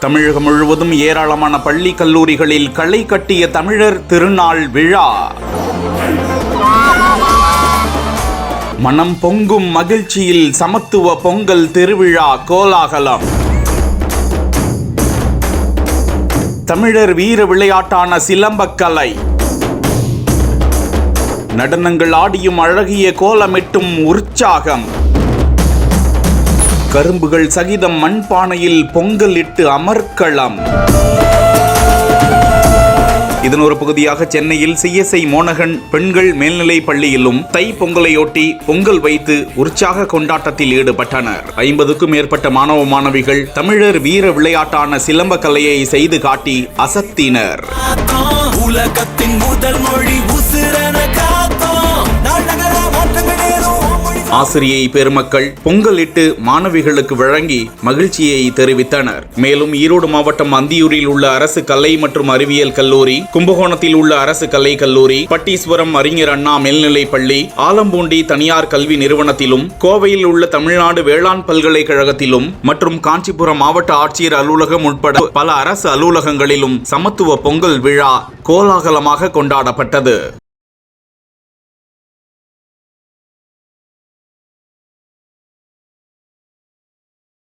தமிழகம் முழுவதும் ஏராளமான பள்ளி கல்லூரிகளில் களை கட்டிய தமிழர் திருநாள் விழா. மனம் பொங்கும் மகிழ்ச்சியில் சமத்துவ பொங்கல் திருவிழா கோலாகலம். தமிழர் வீர விளையாட்டான சிலம்பக்கலை. நடனங்கள் ஆடியும் அழகிய கோலமிட்டும் உற்சாகம். கரும்புகள் சகிதம் மண்பானையில் பொங்கல் இட்டு அமர்க்களம். இதன் ஒரு பகுதியாக சென்னையில் CSI மோனகன் பெண்கள் மேல்நிலை பள்ளியிலும் தை பொங்கலையொட்டி பொங்கல் வைத்து உற்சாக கொண்டாட்டத்தில் ஈடுபட்டனர். 50க்கும் மேற்பட்ட மாணவ மாணவிகள் தமிழர் வீர விளையாட்டான சிலம்ப கலையை செய்து காட்டி அசத்தினர். உலகத்தின் முதல் மொழி ஆசிரியை பெருமக்கள் பொங்கலிட்டு மாணவிகளுக்கு வழங்கி மகிழ்ச்சியை தெரிவித்தனர். மேலும் ஈரோடு மாவட்டம் அந்தியூரில் உள்ள அரசு கலை மற்றும் அறிவியல் கல்லூரி, கும்பகோணத்தில் உள்ள அரசு கலை கல்லூரி, பட்டீஸ்வரம் அறிஞர் அண்ணா மேல்நிலை பள்ளி, ஆலம்பூண்டி தனியார் கல்வி நிறுவனத்திலும், கோவையில் உள்ள தமிழ்நாடு வேளாண் பல்கலைக்கழகத்திலும் மற்றும் காஞ்சிபுரம் மாவட்ட ஆட்சியர் அலுவலகம் உட்பட பல அரசு அலுவலகங்களிலும் சமத்துவ பொங்கல் விழா கோலாகலமாக கொண்டாடப்பட்டது.